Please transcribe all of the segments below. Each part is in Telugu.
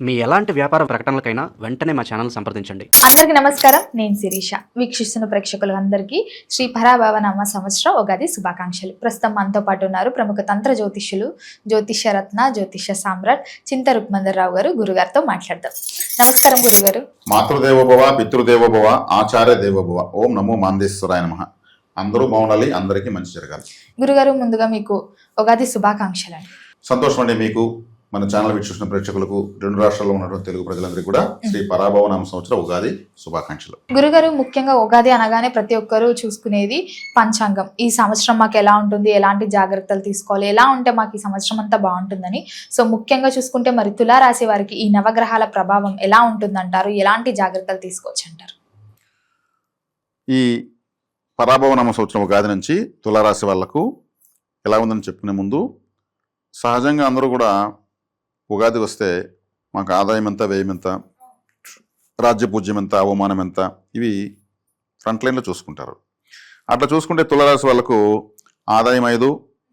మీ ఎలాంటి వ్యాపార ప్రకటనలకైనా వెంటనే మా ఛానల్ సంప్రదించండి. అందరికీ నమస్కారం. నేను శిరీష. వీక్షిస్తున్న ప్రేక్షకులందరికీ శ్రీ పరాభవనామ సంవత్సర ఉగాది శుభాకాంక్షలు. ప్రస్తుతం మనతో పాటు ఉన్నారు ప్రముఖ తంత్ర జ్యోతిష్యులు, జ్యోతిష్య రత్న, జ్యోతిష్య సామ్రాట్ చింత రుక్మందర్రావు గారు. గురుగారితో మాట్లాడదాం. నమస్కారం గురుగారు. మాతృదేవోభవ, పితృదేవోభవ, ఆచార్య దేవోభవ. ఓం నమో మాందేశ్వరాయ నమః. అందరూ బాగుండాలి, అందరికీ మంచి జరగాలి. గురుగారు, ముందుగా మీకు ఉగాది శుభాకాంక్షలు. సంతోషం అండి. మీకు మన ఛానల్ వీక్షిస్తున్న ప్రేక్షకులకు, రెండు రాష్ట్రాల్లో ఉన్నటువంటి తెలుగు ప్రజలందరికీ కూడా శ్రీ పరాభవనామ సంవత్సర ఉగాది శుభాకాంక్షలు. గురుగారు, ముఖ్యంగా ఉగాది అనగానే ప్రతి ఒక్కరూ చూసుకునేది పంచాంగం. ఈ సంవత్సరం మాకు ఎలా ఉంటుంది, ఎలాంటి జాగ్రత్తలు తీసుకోవాలి, ఎలా ఉంటే మాకు ఈ సంవత్సరం అంతా బాగుంటుందని. సో ముఖ్యంగా చూసుకుంటే మరి తులారాశి వారికి ఈ నవగ్రహాల ప్రభావం ఎలా ఉంటుందంటారు? ఎలాంటి జాగ్రత్తలు తీసుకోవచ్చు అంటారు? ఈ పరాభవనామ సంవత్సరం ఉగాది నుంచి తులారాశి వాళ్లకు ఎలా ఉందని చెప్పుకునే ముందు, సహజంగా అందరూ కూడా ఉగాది వస్తే మాకు ఆదాయం ఎంత, వ్యయం ఎంత, రాజ్యపూజ్యం ఎంత, అవమానం ఎంత, ఇవి ఫ్రంట్ లైన్లో చూసుకుంటారు. అట్లా చూసుకుంటే తులారాశి వాళ్ళకు ఆదాయం 5,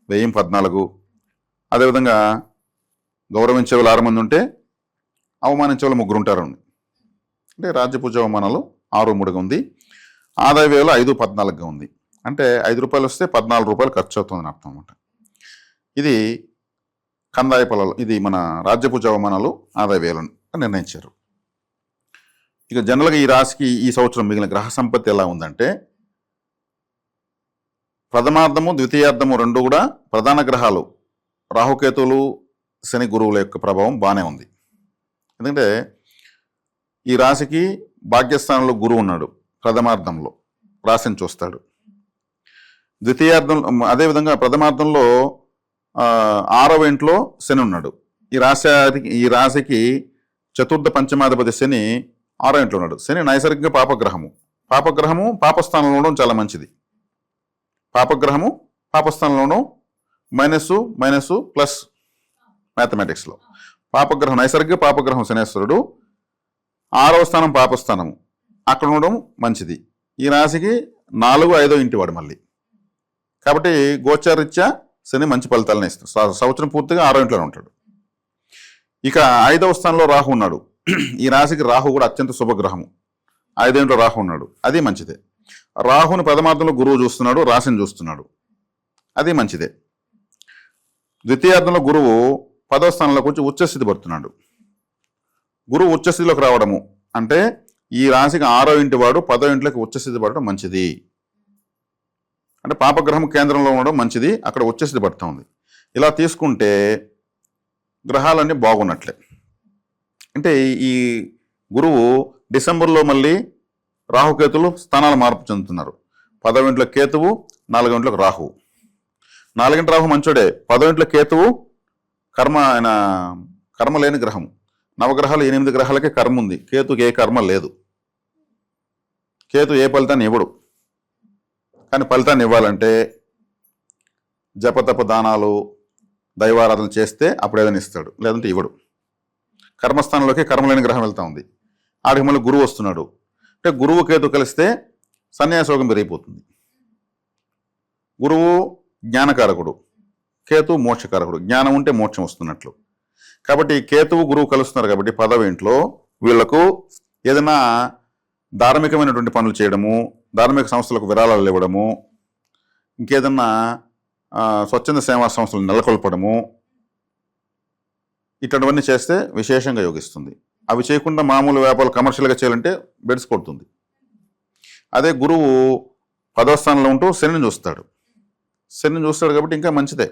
వ్యయం 14, అదేవిధంగా గౌరవించే వాళ్ళు 6 మంది ఉంటే అవమానించే వాళ్ళు 3 ఉంటారు. అంటే రాజ్యపూజ్య అవమానాలు 6, 3గా ఉంది. ఆదాయ వ్యయాలు 5, 14గా ఉంది. అంటే 5 రూపాయలు వస్తే 14 రూపాయలు ఖర్చు అవుతుందని అర్థం అన్నమాట. ఇది కందాయ పొలాలు, ఇది మన రాజ్యపూజ అవమానాలు, ఆదాయ వ్యయాలను నిర్ణయించారు. ఇక జనరల్గా ఈ రాశికి ఈ సంవత్సరం మిగిలిన గ్రహ సంపత్తి ఎలా ఉందంటే, ప్రథమార్థము, ద్వితీయార్థము రెండు కూడా ప్రధాన గ్రహాలు రాహుకేతువులు, శని, గురువుల యొక్క ప్రభావం బాగానే ఉంది. ఎందుకంటే ఈ రాశికి భాగ్యస్థానంలో గురువు ఉన్నాడు, ప్రథమార్థంలో రాశిని చూస్తాడు. ద్వితీయార్థం, అదేవిధంగా ప్రథమార్థంలో 6వ ఇంట్లో శని ఉన్నాడు. ఈ రాశికి చతుర్థ పంచమాధిపతి శని 6వ ఇంట్లో ఉన్నాడు. శని నైసర్గిక పాపగ్రహము. పాపస్థానంలో ఉండడం చాలా మంచిది. పాపగ్రహము పాపస్థానంలో ఉండడం మైనస్ ప్లస్ మ్యాథమెటిక్స్లో. పాపగ్రహం, నైసర్గిక పాపగ్రహం శనేశ్వరుడు, 6వ స్థానం పాపస్థానము, అక్కడ ఉండడం మంచిది. ఈ రాశికి 4, 5వ ఇంటి వాడు మళ్ళీ. కాబట్టి గోచారీత్యా శని మంచి ఫలితాలను ఇస్తాడు. సంవత్సరం పూర్తిగా 6వ ఇంట్లోనే ఉంటాడు. ఇక 5వ స్థానంలో రాహు ఉన్నాడు. ఈ రాశికి రాహు కూడా అత్యంత శుభగ్రహము. 5వ ఇంట్లో రాహు ఉన్నాడు, అది మంచిదే. రాహుని ప్రథమార్థంలో గురువు చూస్తున్నాడు, రాశిని చూస్తున్నాడు, అది మంచిదే. ద్వితీయార్థంలో గురువు 10వ స్థానంలోకి వచ్చి ఉచ్చస్థితి పడుతున్నాడు. గురువు ఉచ్చస్థితిలోకి రావడము అంటే ఈ రాశికి 6వ ఇంటి వాడు 10వ ఇంట్లోకి ఉచ్చస్థితి పడడం మంచిది. అంటే పాపగ్రహం కేంద్రంలో ఉండడం మంచిది, అక్కడ ఉచ్చస్థితి పడుతూ ఉంది. ఇలా తీసుకుంటే గ్రహాలన్నీ బాగున్నట్లే. అంటే ఈ గురువు డిసెంబర్లో మళ్ళీ రాహుకేతులు స్థానాలు మార్పు చెందుతున్నారు. 10వ ఇంట్లో కేతువు, 4వ ఇంట్లోకి రాహువు. 4వ ఇంటి రాహు మంచోడే, 10వ ఇంట్లో కేతువు కర్మ లేని గ్రహం. నవగ్రహాలు 8 గ్రహాలకే కర్మ ఉంది, కేతుకి ఏ కర్మ లేదు. కేతు ఏ ఫలితాన్ని ఇవ్వడు. కానీ ఫలితాన్ని ఇవ్వాలంటే జపతప దానాలు, దైవారాధన చేస్తే అప్పుడు ఏదైనా ఇస్తాడు, లేదంటే ఇవ్వడు. కర్మస్థానంలోకి కర్మలేని గ్రహం వెళ్తా ఉంది. ఆడికి మళ్ళీ గురువు వస్తున్నాడు. అంటే గురువు కేతు కలిస్తే సన్యాసయోగం పెరిగిపోతుంది. గురువు జ్ఞానకారకుడు, కేతు మోక్షకారకుడు. జ్ఞానం ఉంటే మోక్షం వస్తున్నట్లు. కాబట్టి కేతువు గురువు కలుస్తున్నారు కాబట్టి 10వ ఇంట్లో వీళ్లకు ఏదైనా ధార్మికమైనటువంటి పనులు చేయడము, ధార్మిక సంస్థలకు విరాళాలు ఇవ్వడము, ఇంకేదన్నా స్వచ్ఛంద సేవా సంస్థలు నెలకొల్పడము, ఇటువంటివన్నీ చేస్తే విశేషంగా యోగిస్తుంది. అవి చేయకుండా మామూలు వ్యాపారాలు కమర్షియల్గా చేయాలంటే బెడ్స్ కొడుతుంది. అదే గురువు 10వ స్థానంలో ఉంటూ శనిని చూస్తాడు కాబట్టి ఇంకా మంచిదే.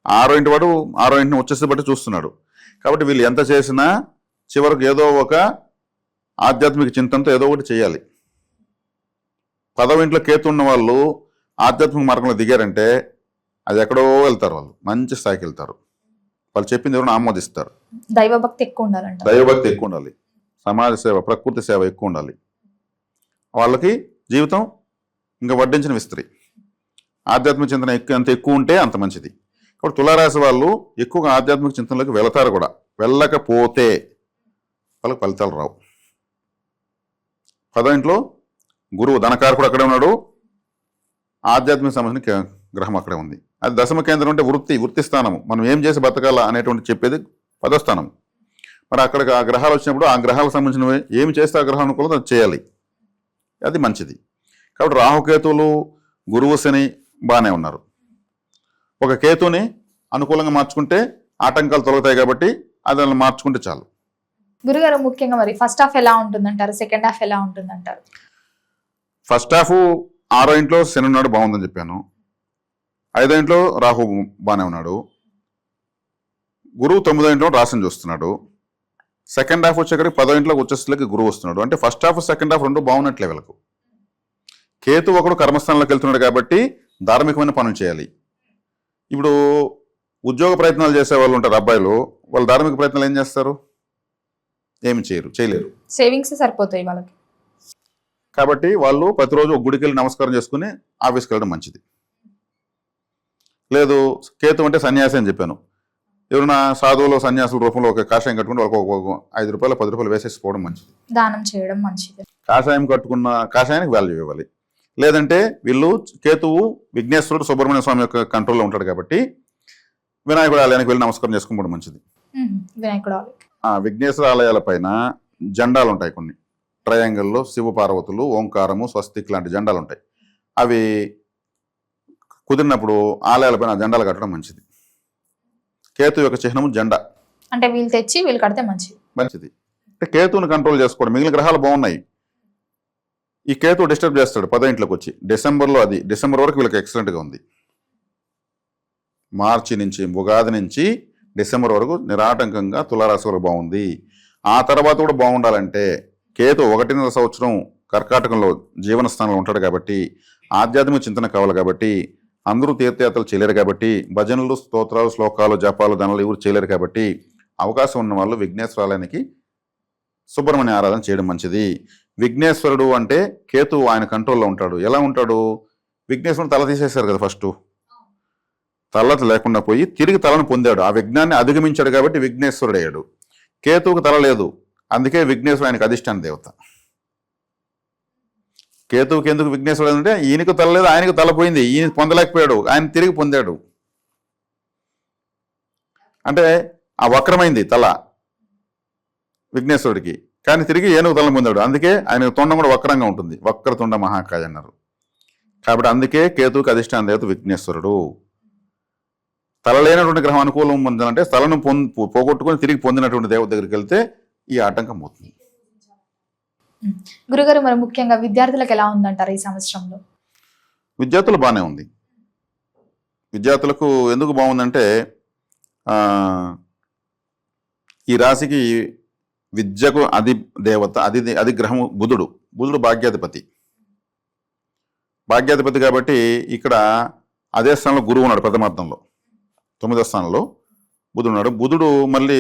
6వ ఇంటి వాడు 6వ ఇంటిని వచ్చేసి బట్టి చూస్తున్నాడు. కాబట్టి వీళ్ళు ఎంత చేసినా చివరకు ఏదో ఒక ఆధ్యాత్మిక చింతనతో ఏదో ఒకటి చేయాలి. 10వ ఇంట్లో కేతు ఉన్న వాళ్ళు ఆధ్యాత్మిక మార్గంలో దిగారంటే అది ఎక్కడో వెళ్తారు, వాళ్ళు మంచి స్థాయికి వెళ్తారు. వాళ్ళు చెప్పింది ఎవరైనా ఆమోదిస్తారు. దైవభక్తి ఎక్కువ ఉండాలి, సమాజ సేవ, ప్రకృతి సేవ ఎక్కువ ఉండాలి. వాళ్ళకి జీవితం ఇంకా వడ్డించిన విస్తరి. ఆధ్యాత్మిక చింతన ఎంత ఎక్కువ ఉంటే అంత మంచిది. కాబట్టి తులారాశి వాళ్ళు ఎక్కువగా ఆధ్యాత్మిక చింతనలోకి వెళతారు కూడా. వెళ్ళకపోతే వాళ్ళకి ఫలితాలు రావు. 10వ ఇంట్లో గురువు ధనకారకుడు అక్కడే ఉన్నాడు, ఆధ్యాత్మిక సంబంధించిన గ్రహం అక్కడే ఉంది. అది దశమ కేంద్రం అంటే వృత్తి స్థానము. మనం ఏం చేసి బతకాలా అనేటువంటి చెప్పేది 10వ స్థానం. మరి అక్కడికి ఆ గ్రహాలు వచ్చినప్పుడు ఆ గ్రహాలకు సంబంధించినవి ఏమి చేస్తే ఆ గ్రహం అనుకూలత అది చేయాలి, అది మంచిది. కాబట్టి రాహుకేతువులు గురువు శని బాగానే ఉన్నారు. ఒక కేతుని అనుకూలంగా మార్చుకుంటే ఆటంకాలు తొలగుతాయి కాబట్టి అది మార్చుకుంటే చాలు. గురుగారు ముఖ్యంగా మరి ఫస్ట్ హాఫ్ ఎలా ఉంటుందంటారు, సెకండ్ హాఫ్ ఎలా ఉంటుందంటారు? ఫస్ట్ హాఫ్ 6వ ఇంట్లో శని ఉన్నాడు, బాగుందని చెప్పాను. 5వ ఇంట్లో రాహు బాగానే ఉన్నాడు. గురువు 9వ ఇంట్లో రాశిని చూస్తున్నాడు. సెకండ్ హాఫ్ వచ్చేసరికి 10వ ఇంట్లోకి వచ్చేసరికి గురువు వస్తున్నాడు. అంటే ఫస్ట్ హాఫ్ సెకండ్ హాఫ్ రెండు బాగున్నట్లే వీళ్ళకు. కేతు ఒకడు కర్మస్థానంలోకి వెళ్తున్నాడు కాబట్టి ధార్మికమైన పనులు చేయాలి. ఇప్పుడు ఉద్యోగ ప్రయత్నాలు చేసే వాళ్ళు ఉంటారు అబ్బాయిలు, వాళ్ళు ధార్మిక ప్రయత్నాలు ఏం చేస్తారు? ఏమి చేయలేరు. సేవింగ్స్ సరిపోతాయి వాళ్ళకి. కాబట్టి వాళ్ళు ప్రతిరోజు ఒక గుడికి వెళ్ళి నమస్కారం చేసుకుని ఆఫీస్కి వెళ్ళడం మంచిది. లేదు కేతు అంటే సన్యాసి అని చెప్పాను, ఎవరైనా సాధువులు సన్యాసుల రూపంలో ఒక కాషాయం కట్టుకుంటే వాళ్ళకి ఒక 5 రూపాయలు 10 రూపాయలు వేసేసుకోవడం మంచిది. దానం చేయడం మంచిది. కాషాయం కట్టుకున్న కాషాయానికి వాల్యూ ఇవ్వాలి. లేదంటే వీళ్ళు కేతువు విఘ్నేశ్వరుడు సుబ్రహ్మణ్య స్వామి యొక్క కంట్రోల్లో ఉంటాడు కాబట్టి వినాయకుడు ఆలయానికి వెళ్ళి నమస్కారం చేసుకోవడం మంచిది. వినాయకుడు విఘ్నేశ్వర ఆలయాల పైన జెండాలు ఉంటాయి, కొన్ని ట్రయాంగిల్లో శివ పార్వతులు, ఓంకారము, స్వస్తిక్ లాంటి జెండాలు ఉంటాయి. అవి కుదిరినప్పుడు ఆలయాలపైన జెండాలు కట్టడం మంచిది. కేతు యొక్క చిహ్నము జెండా, అంటే వీళ్ళు తెచ్చి వీళ్ళు కడితే మంచిది. అంటే కేతువుని కంట్రోల్ చేసుకోవడం. మిగిలిన గ్రహాలు బాగున్నాయి, ఈ కేతు డిస్టర్బ్ చేస్తాడు 10వ ఇంట్లోకి వచ్చి. డిసెంబర్ వరకు వీళ్ళకి ఎక్సలెంట్గా ఉంది. మార్చి నుంచి, ఉగాది నుంచి డిసెంబర్ వరకు నిరాటంకంగా తులారాశి వరకు బాగుంది. ఆ తర్వాత కూడా బాగుండాలంటే కేతు 1.5 సంవత్సరం కర్కాటకంలో జీవన స్థానంలో ఉంటాడు కాబట్టి ఆధ్యాత్మిక చింతన కావాలి. కాబట్టి అందరూ తీర్థయాత్రలు చేయలేరు కాబట్టి భజనలు, స్తోత్రాలు, శ్లోకాలు, జపాలు, ధనలు ఎవరు చేయలేరు కాబట్టి అవకాశం ఉన్న వాళ్ళు విఘ్నేశ్వరాలయానికి సుబ్రహ్మణ్య ఆరాధన చేయడం మంచిది. విఘ్నేశ్వరుడు అంటే కేతు ఆయన కంట్రోల్లో ఉంటాడు. ఎలా ఉంటాడు? విఘ్నేశ్వరుడు తల తీసేశారు కదా, ఫస్ట్ తల లేకుండా పోయి తిరిగి తలను పొందాడు. ఆ విఘ్నాన్ని అధిగమించాడు కాబట్టి విఘ్నేశ్వరుడు అయ్యాడు. కేతువుకు తల లేదు, అందుకే విఘ్నేశ్వరుడు ఆయనకు అధిష్టాన దేవత. కేతువుకి ఎందుకు విఘ్నేశ్వరుడు అంటే ఈయనకు తల లేదు, ఆయనకు తల పోయింది, ఈయన పొందలేకపోయాడు, ఆయన తిరిగి పొందాడు. అంటే ఆ వక్రమైంది తల విఘ్నేశ్వరుడికి, కానీ తిరిగి ఏనుగు తలను పొందాడు. అందుకే ఆయన తొండం కూడా వక్రంగా ఉంటుంది, వక్రతుండ మహాకాయ అన్నారు. కాబట్టి అందుకే కేతువుకి అధిష్టాన దేవత విఘ్నేశ్వరుడు. తల లేనటువంటి గ్రహం అనుకూలం పొందాలంటే తలను పోగొట్టుకుని తిరిగి పొందినటువంటి దేవత దగ్గరికి వెళ్తే ఈ ఆటంకం అవుతుంది. గురుగారు మరి ముఖ్యంగా విద్యార్థులకు ఎలా ఉందంటారు ఈ సంవత్సరంలో? విద్యార్థులు బాగానే ఉంది. విద్యార్థులకు ఎందుకు బాగుందంటే ఈ రాశికి విద్యకు అది దేవత, అది గ్రహము బుధుడు భాగ్యాధిపతి కాబట్టి ఇక్కడ అదే స్థానంలో గురువు ఉన్నాడు. ప్రథమార్థంలో 9వ స్థానంలో బుధుడు ఉన్నాడు. బుధుడు మళ్ళీ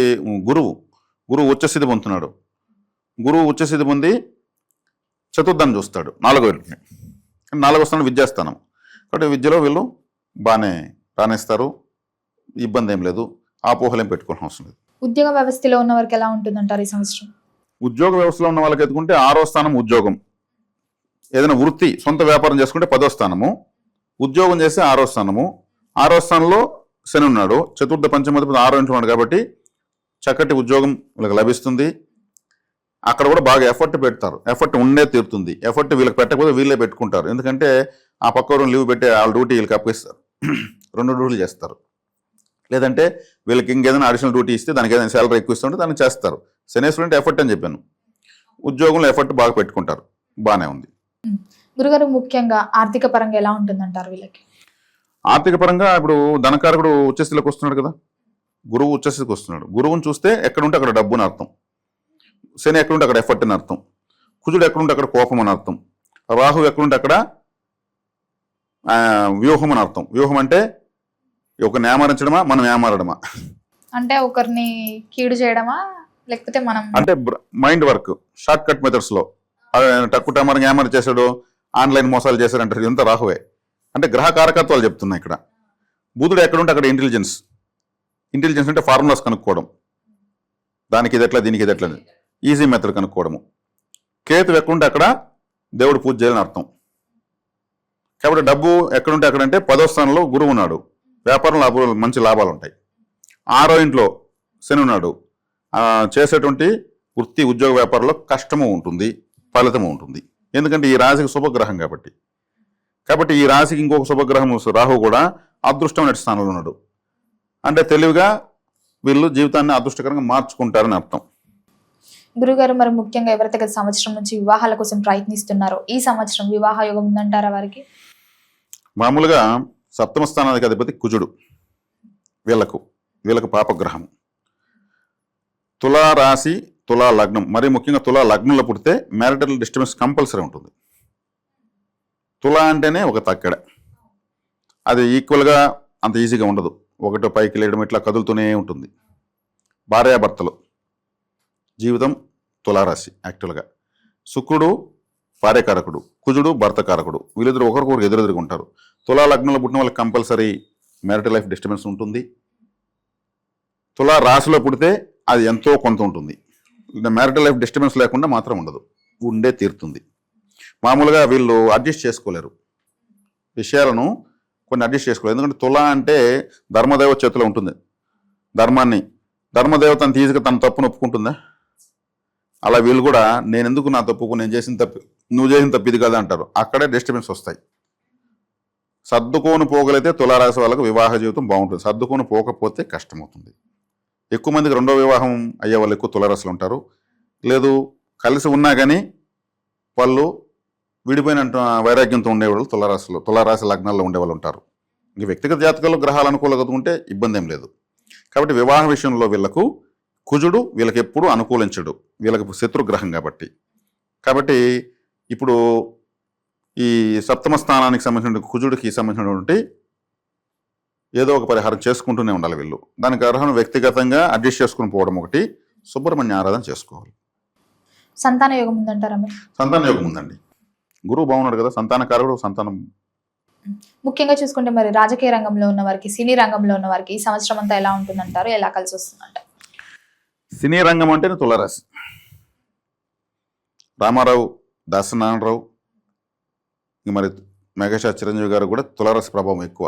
గురువు ఉచ్చస్థితి పొందుతున్నాడు. గురువు ఉచ్చస్థితి పొంది చతుర్థాన్ని చూస్తాడు, 4వ ఇంటిని. 4వ స్థానం విద్యాస్థానం కాబట్టి విద్యలో వీళ్ళు బాగానే రాణిస్తారు, ఇబ్బంది ఏం లేదు, ఆపోహలు ఏం పెట్టుకోవాల్సిన అవసరం లేదు. ఉద్యోగ వ్యవస్థలో ఉన్న వారికి ఎలా ఉంటుందంటారు ఈ సంవత్సరం? ఉద్యోగ వ్యవస్థలో ఉన్న వాళ్ళకి ఎత్తుకుంటే 6వ స్థానం ఉద్యోగం. ఏదైనా వృత్తి సొంత వ్యాపారం చేసుకుంటే 10వ స్థానము, ఉద్యోగం చేస్తే 6వ స్థానము. 6వ స్థానంలో శని ఉన్నాడు, చతుర్థ పంచమాధిపతి 6వ ఇంట్లో ఉన్నాడు కాబట్టి చక్కటి ఉద్యోగం వీళ్ళకి లభిస్తుంది. అక్కడ కూడా బాగా ఎఫర్ట్ పెడతారు, ఎఫర్ట్ ఉండే తీరుతుంది. ఎఫర్ట్ వీళ్ళకి పెట్టకపోతే వీళ్ళే పెట్టుకుంటారు, ఎందుకంటే ఆ పక్క లీవ్ పెట్టి వాళ్ళ డ్యూటీ వీళ్ళకి అప్పగిస్తారు, 2 డ్యూటీలు చేస్తారు. లేదంటే వీళ్ళకి ఇంకేదైనా అడిషనల్ డ్యూటీ ఇస్తే దానికి ఏదైనా శాలరీ ఎక్కువ ఇస్తుంటే దాన్ని చేస్తారు. శనేశ్వరుడు అంటే ఎఫర్ట్ అని చెప్పాను, ఉద్యోగంలో ఎఫర్ట్ బాగా పెట్టుకుంటారు, బాగానే ఉంది. గురుగారు ముఖ్యంగా ఆర్థిక పరంగా ఎలా ఉంటుందంటారు వీళ్ళకి? ఆర్థిక పరంగా ఇప్పుడు ధనకారకుడు ఉచ్చస్థితిలోకి వస్తున్నాడు కదా, గురువు ఉచ్చస్థితికి వస్తున్నాడు. గురువుని చూస్తే ఎక్కడుంటే అక్కడ డబ్బు అని అర్థం, శని ఎక్కడుంటే అక్కడ ఎఫర్ట్ అని అర్థం, కుజుడు ఎక్కడుంటే అక్కడ కోపం అని అర్థం, రాహు ఎక్కడుంటే అక్కడ వ్యూహం అని అర్థం. వ్యూహం అంటే ఒకరిని ఏమారించడమా, మనం ఏమారడమా, అంటే ఒకరిని కీడు చేయడమా, లేకపోతే మనం అంటే mind work, short cut methods లో టక్కు టమరంగా ఏమరి చేశాడు, ఆన్లైన్ మోసాలు చేశాడు అంటారు, ఇదంతా రాహువే. అంటే గ్రహ కారకత్వాలు చెప్తున్నాయి ఇక్కడ. బుధుడు ఎక్కడుంటే అక్కడ ఇంటెలిజెన్స్ అంటే ఫార్ములాస్ కనుక్కోవడం, దానికి ఇది ఎట్లా దీనికి ఇది ఎట్లా, ఈజీ మెథడ్ కనుక్కోవడము. కేతు ఎక్కడుంటే అక్కడ దేవుడు పూజ చేయాలని అర్థం. కాబట్టి డబ్బు ఎక్కడుంటే అక్కడంటే 10వ స్థానంలో గురువు ఉన్నాడు, వ్యాపారం మంచి లాభాలు ఉంటాయి. 6వ ఇంట్లో శని ఉన్నాడు, చేసేటువంటి వృత్తి ఉద్యోగ వ్యాపారంలో కష్టము ఉంటుంది, ఫలితము ఉంటుంది. ఎందుకంటే ఈ రాశికి శుభగ్రహం కాబట్టి ఈ రాశికి ఇంకొక శుభగ్రహం రాహు కూడా అదృష్టమైన స్థానంలో ఉన్నాడు. అంటే తెలివిగా వీళ్ళు జీవితాన్ని అదృష్టకరంగా మార్చుకుంటారని అర్థం. గురుగారు, మరి ముఖ్యంగా ఎవరైతే గత సంవత్సరం నుంచి వివాహాల కోసం ప్రయత్నిస్తున్నారో ఈ సంవత్సరం వివాహ యోగం ఉందంటారా వారికి? మామూలుగా సప్తమ స్థానానికి అధిపతి కుజుడు, వీళ్ళకు పాపగ్రహం. తులా రాశి, తులా లగ్నం, మరీ ముఖ్యంగా తులా లగ్నంలో పుడితే మ్యారిటల్ డిస్టర్బెన్స్ కంపల్సరీ ఉంటుంది. తులా అంటేనే ఒక తక్కెడ, అది ఈక్వల్గా అంత ఈజీగా ఉండదు. ఒకటో పైకి లేయడం ఇట్లా కదులుతూనే ఉంటుంది. భార్యాభర్తలు జీవితం తులారాశి. యాక్చువల్గా శుక్రుడు భార్యకారకుడు, కుజుడు భర్తకారకుడు, వీళ్ళిద్దరు ఒకరికొకరు ఎదురెదురుగా ఉంటారు. తులా లగ్నంలో పుట్టిన వాళ్ళకి కంపల్సరీ మ్యారిటల్ లైఫ్ డిస్టర్బెన్స్ ఉంటుంది. తులా రాశిలో పుడితే అది ఎంతో కొంత ఉంటుంది. మ్యారిటల్ లైఫ్ డిస్టర్బెన్స్ లేకుండా మాత్రం ఉండదు, ఉండే తీరుతుంది. మామూలుగా వీళ్ళు అడ్జస్ట్ చేసుకోలేరు, విషయాలను కొన్ని అడ్జస్ట్ చేసుకోలేరు. ఎందుకంటే తులా అంటే ధర్మదేవత చేతిలో ఉంటుంది. ధర్మదేవత అంత ఈజీగా తన తప్పును ఒప్పుకుంటుందా? అలా వీళ్ళు కూడా నేను ఎందుకు నా తప్పుకు, నేను చేసిన తప్పు, నువ్వు చేసిన తప్పు ఇది కదా అంటారు. అక్కడే డిస్టర్బెన్స్ వస్తాయి. సర్దుకోను పోగలిగితే తులారాశి వాళ్ళకు వివాహ జీవితం బాగుంటుంది. సర్దుకోను పోకపోతే కష్టమవుతుంది. ఎక్కువ మందికి రెండో వివాహం అయ్యే వాళ్ళు ఎక్కువ తులారాశులు ఉంటారు. లేదు కలిసి ఉన్నా కానీ వాళ్ళు విడిపోయిన వైరాగ్యంతో ఉండేవాళ్ళు తులారాశి లగ్నాల్లో ఉండేవాళ్ళు ఉంటారు. ఇంక వ్యక్తిగత జాతకాల్లో గ్రహాలు అనుకూలంగా ఉంటే ఇబ్బంది ఏం లేదు. కాబట్టి వివాహ విషయంలో వీళ్ళకు కుజుడు వీళ్ళకి ఎప్పుడూ అనుకూలించడు, వీళ్ళకి శత్రుగ్రహం కాబట్టి ఇప్పుడు ఈ సప్తమ స్థానానికి సంబంధించిన కుజుడికి సంబంధించినటువంటి ఏదో ఒక పరిహారం చేసుకుంటూనే ఉండాలి వీళ్ళు. దానికి అర్హం వ్యక్తిగతంగా అడ్జస్ట్ చేసుకుని పోవడం ఒకటి, సుబ్రహ్మణ్య ఆరాధన చేసుకోవాలి. సంతాన యోగం ఉందంటారా? సంతాన యోగం ఉందండి, గురువు బాగున్నాడు కదా, సంతానకారకుడు. సంతానం ముఖ్యంగా చూసుకుంటే మరి రాజకీయ రంగంలో ఉన్న వారికి, సినీ రంగంలో ఉన్న వారికి ఈ సంవత్సరం అంతా ఎలా ఉంటుందంటారు, ఎలా కలిసి వస్తుందంట? సినీ రంగం అంటేనే తులారాశి. రామారావు, దాసనారాయణరావు, మరి మెగాస్టార్ చిరంజీవి గారు కూడా తులారాశి ప్రభావం ఎక్కువ.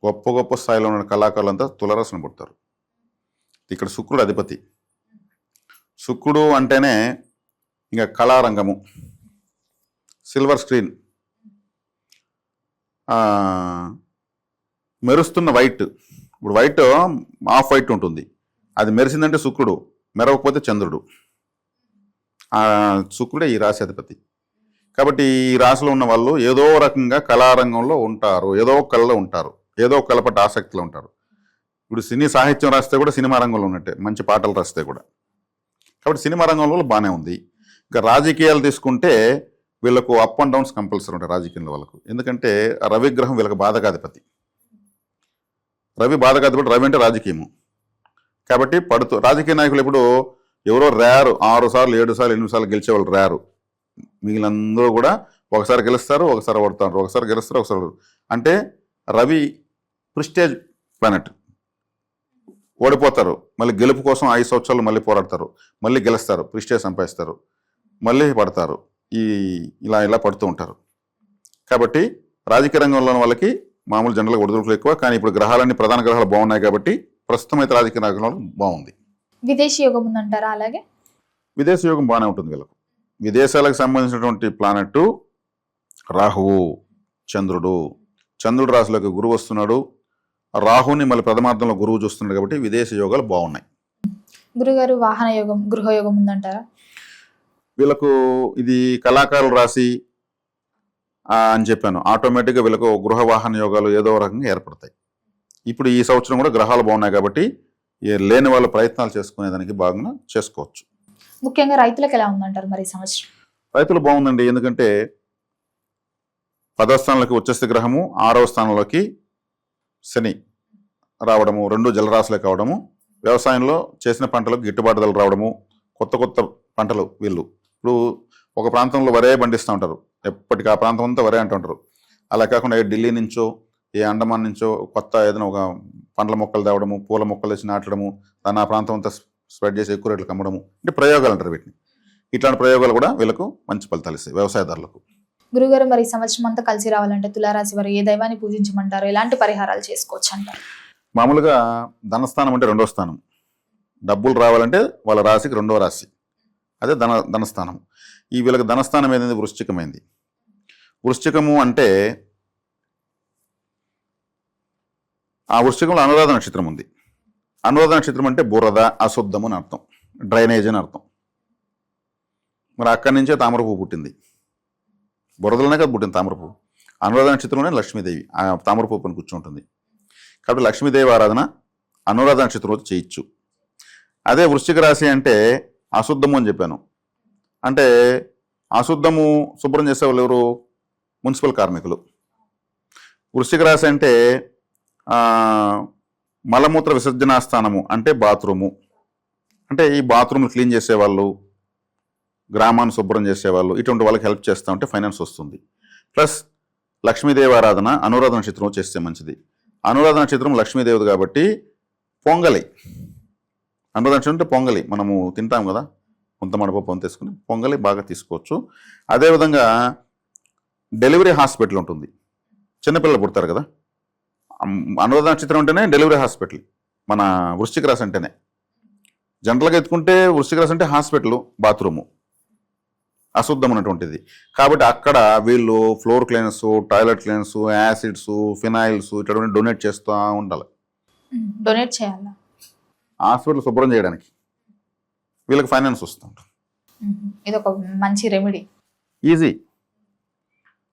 గొప్ప గొప్ప స్థాయిలో ఉన్న కళాకారులంతా తులారాశిని పుడతారు. ఇక్కడ శుక్రుడు అధిపతి. శుక్రుడు అంటేనే ఇంకా కళారంగము, సిల్వర్ స్క్రీన్, మెరుస్తున్న వైట్. ఇప్పుడు వైట్ ఆఫ్ వైట్ ఉంటుంది, అది మెరిసిందంటే శుక్రుడు, మెరవకపోతే చంద్రుడు. శుక్రుడే ఈ రాశి అధిపతి. కాబట్టి ఈ రాశిలో ఉన్న వాళ్ళు ఏదో రకంగా కళారంగంలో ఉంటారు, ఏదో కళలో ఉంటారు, ఏదో కళ పట్ల ఆసక్తిలో ఉంటారు. ఇప్పుడు సినీ సాహిత్యం రాస్తే కూడా సినిమా రంగంలో ఉన్నట్టే, మంచి పాటలు రాస్తే కూడా. కాబట్టి సినిమా రంగంలో బాగానే ఉంది. ఇంకా రాజకీయాలు తీసుకుంటే వీళ్ళకు అప్ అండ్ డౌన్స్ కంపల్సరీ ఉంటాయి రాజకీయంలో వాళ్ళకు. ఎందుకంటే రవిగ్రహం వీళ్ళకి బాధకాధిపతి. రవి అంటే రాజకీయము. కాబట్టి రాజకీయ నాయకులు ఇప్పుడు ఎవరో రేరు, 6 సార్లు 7 సార్లు 8 సార్లు గెలిచేవాళ్ళు రేరు. మిగిలినందరూ కూడా ఒకసారి గెలుస్తారు, ఒకసారి ఓడతారు, ఒకసారి గెలుస్తారు, ఒకసారి. అంటే రవి ప్రిస్టేజ్ ప్లానెట్. ఓడిపోతారు, మళ్ళీ గెలుపు కోసం 5 సంవత్సరాలు మళ్ళీ పోరాడతారు, మళ్ళీ గెలుస్తారు, ప్రిస్టేజ్ సంపాదిస్తారు, మళ్ళీ పడతారు. ఇలా పడుతూ ఉంటారు. కాబట్టి రాజకీయ రంగంలో వాళ్ళకి మామూలు జనరల్గా ఒడిదుడుకులు ఎక్కువ. కానీ ఇప్పుడు గ్రహాలన్నీ ప్రధాన గ్రహాలు బాగున్నాయి కాబట్టి ప్రస్తుతం అయితే రాజకీయ రంగంలో బాగుంది. విదేశీ యోగం ఉందంటారా? అలాగే విదేశీ యోగం బాగానే ఉంటుంది వీళ్ళకు. విదేశాలకు సంబంధించినటువంటి ప్లానెట్ రాహువు, చంద్రుడు రాశిలోకి గురువు వస్తున్నాడు. రాహుని మళ్ళీ ప్రథమార్థంలో గురువు చూస్తున్నాడు. కాబట్టి విదేశీ యోగాలు బాగున్నాయి. గురుగారు, వాహన యోగం, గృహయోగం ఉందంటారా? వీళ్ళకు ఇది కళాకారుల రాశి అని చెప్పాను. ఆటోమేటిక్గా వీళ్ళకు గృహ వాహన యోగాలు ఏదో రకంగా ఏర్పడతాయి. ఇప్పుడు ఈ సంవత్సరం కూడా గ్రహాలు బాగున్నాయి కాబట్టి లేని వాళ్ళ ప్రయత్నాలు చేసుకునేదానికి బాగా చేసుకోవచ్చు. ముఖ్యంగా రైతులకు ఎలా ఉందంటారు మరి ఈ సంవత్సరం? రైతులు బాగుందండి. ఎందుకంటే 10వ స్థానంలోకి ఉచ్చస్థితి గ్రహము, 6వ స్థానంలోకి శని రావడము, 2 జలరాశులకు కావడము, వ్యవసాయంలో చేసిన పంటలకు గిట్టుబాటు ధరలు రావడము, కొత్త పంటలు. వీళ్ళు ఇప్పుడు ఒక ప్రాంతంలో వరే పండిస్తూ ఉంటారు, ఎప్పటికీ ఆ ప్రాంతం అంతా వరే అంటుంటారు. అలా కాకుండా ఢిల్లీ నుంచో అండమాన్ నుంచో కొత్త ఏదైనా ఒక పండ్ల మొక్కలు తేవడము, పూల మొక్కలు తెచ్చి నాటడము, దాన్ని ఆ ప్రాంతం అంతా స్ప్రెడ్ చేసి ఎక్కువ రేట్లకు అమ్మడము, అంటే ప్రయోగాలు అంటారు వీటిని. ఇట్లాంటి ప్రయోగాలు కూడా వీళ్ళకు మంచి ఫలితాలు ఇస్తాయి వ్యవసాయదారులకు. గురుగారు, మరి ఈ సంవత్సరం అంతా కలిసి రావాలంటే తులారాశి వారు ఏ దైవాన్ని పూజించమంటారు, ఎలాంటి పరిహారాలు చేసుకోవచ్చు అంటారు? మామూలుగా ధనస్థానం అంటే 2వ స్థానం, డబ్బులు రావాలంటే వాళ్ళ రాశికి 2వ రాశి, అదే ధనస్థానం. ఈ వీళ్ళకి ధనస్థానం ఏదైంది? వృశ్చికమైంది. వృశ్చికము అంటే ఆ వృశ్చికంలో అనురాధ నక్షత్రం ఉంది. అనురాధ నక్షత్రం అంటే బురద, అశుద్ధము అని అర్థం, డ్రైనేజ్ అని అర్థం. మరి అక్కడి నుంచే తామరపువ్వు పుట్టింది. బురదలోనే కదా పుట్టింది తామరపువ్వు. అనురాధ నక్షత్రంలోనే లక్ష్మీదేవి ఆ తామరపువ్వు పని కూర్చుంటుంది. కాబట్టి లక్ష్మీదేవి ఆరాధన అనురాధ నక్షత్రం రోజు చేయొచ్చు. అదే వృశ్చిక రాశి అంటే అశుద్ధము అని చెప్పాను. అంటే అశుద్ధము శుభ్రం చేసేవాళ్ళు ఎవరు? మున్సిపల్ కార్మికులు. వృశ్చిక రాశి అంటే మలమూత్ర విసర్జనా స్థానము అంటే బాత్రూము. అంటే ఈ బాత్రూమ్ క్లీన్ చేసేవాళ్ళు, గ్రామాన్ని శుభ్రం చేసేవాళ్ళు, ఇటువంటి వాళ్ళకి హెల్ప్ చేస్తూ ఉంటే ఫైనాన్స్ వస్తుంది. ప్లస్ లక్ష్మీదేవి ఆరాధన అనురాధ నక్షత్రం చేస్తే మంచిది. అనురాధ నక్షత్రం లక్ష్మీదేవిది కాబట్టి పొంగలి, అనురాధ నక్షత్రం అంటే పొంగలి మనము తింటాం కదా, కొంత మడపప్పు అని తీసుకుని పొంగలి బాగా తీసుకోవచ్చు. అదేవిధంగా డెలివరీ హాస్పిటల్ ఉంటుంది, చిన్నపిల్లలు పుడతారు కదా, అనురాధ నక్షత్రం అంటేనే డెలివరీ హాస్పిటల్. మన వృశ్చిక రాశి అంటేనే జనరల్గా ఎత్తుకుంటే వృశ్చిక రాశి అంటే హాస్పిటల్, బాత్రూము అశుద్ధం ఉన్నటువంటిది. కాబట్టి అక్కడ వీళ్ళు floor cleaners, toilet cleaners, acids, phenyls ఇటువంటి డొనేట్ చేస్తూ ఉండాలి. డొనేట్ చేయాలి హాస్పిటల్ శుభ్రం చేయడానికి, వీళ్ళకి ఫైనాన్స్ వస్తుంది. ఇది ఒక మంచి రెమెడీ. ఈజీ.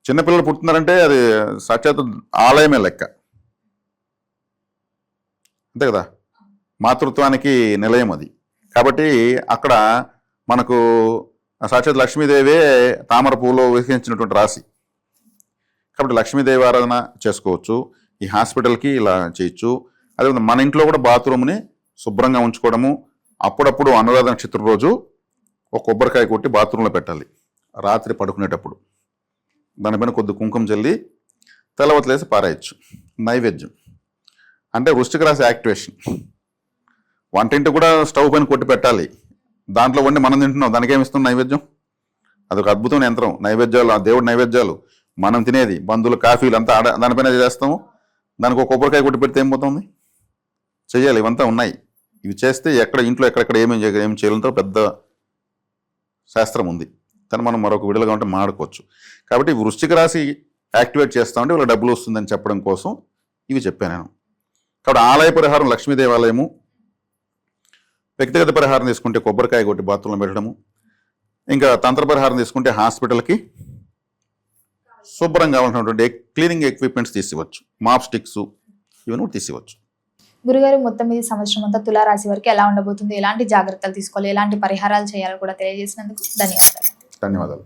చిన్నపిల్లలు పుట్టినారంటే అది సాక్షాత్ ఆలయమే లెక్క, అంతే కదా, మాతృత్వానికి నిలయం అది. కాబట్టి అక్కడ మనకు సాక్షాత్ లక్ష్మీదేవే తామర పువ్వులో విహరించినటువంటి రాశి. కాబట్టి లక్ష్మీదేవి ఆరాధన చేసుకోవచ్చు. ఈ హాస్పిటల్కి ఇలా చేయొచ్చు. అదేవిధంగా మన ఇంట్లో కూడా బాత్రూమ్ని శుభ్రంగా ఉంచుకోవడము. అప్పుడప్పుడు అనురాధ నక్షత్రం రోజు ఒక కొబ్బరికాయ కొట్టి బాత్రూంలో పెట్టాలి రాత్రి పడుకునేటప్పుడు. దానిపైన కొద్ది కుంకుమ చల్లి తెల్లవతలేసి పారేయచ్చు. నైవేద్యం అంటే వృశ్చిక రాశి యాక్టివేషన్. వంటింటి కూడా స్టవ్ పైన కొట్టి పెట్టాలి, దాంట్లో వండి మనం తింటున్నాం, దానికి ఏమి ఇస్తుంది? నైవేద్యం. అదొక అద్భుతమైన యంత్రం. నైవేద్యాలు, ఆ దేవుడి నైవేద్యాలు, మనం తినేది, బంధువులు, కాఫీలు అంతా దానిపైన చేస్తాము. దానికి ఒక కొబ్బరికాయ కొట్టి పెడితే ఏం పోతుంది? చెయ్యాలి. ఇవంతా ఉన్నాయి. ఇవి చేస్తే ఎక్కడ ఇంట్లో ఎక్కడెక్కడ ఏమి చేయాలంతో పెద్ద శాస్త్రం ఉంది. కానీ మనం మరొక విడుదలగా ఉంటే మాడుకోవచ్చు. కాబట్టి వృశ్చిక రాశి యాక్టివేట్ చేస్తామంటే వీళ్ళ డబ్బులు వస్తుందని చెప్పడం కోసం ఇవి చెప్పాను నేను. కాబట్టి ఆలయ పరిహారం లక్ష్మీ దేవాలయము, వ్యక్తిగత పరిహారం తీసుకుంటే కొబ్బరికాయ కొట్టి బాత్రూంలో పెట్టడము, ఇంకా తంత్ర పరిహారం తీసుకుంటే హాస్పిటల్కి శుభ్రంగా కావాల్సినటువంటి క్లీనింగ్ ఎక్విప్మెంట్స్ తీసివచ్చు, మాప్ స్టిక్స్ ఇవన్నీ తీసివచ్చు. గురుగారు, మొత్తం ఈ సంవత్సరం అంతా తులారాశి వారికి ఎలా ఉండబోతుంది, ఎలాంటి జాగ్రత్తలు తీసుకోవాలి, ఎలాంటి పరిహారాలు చేయాలో కూడా తెలియజేసినందుకు ధన్యవాదాలు. ధన్యవాదాలు.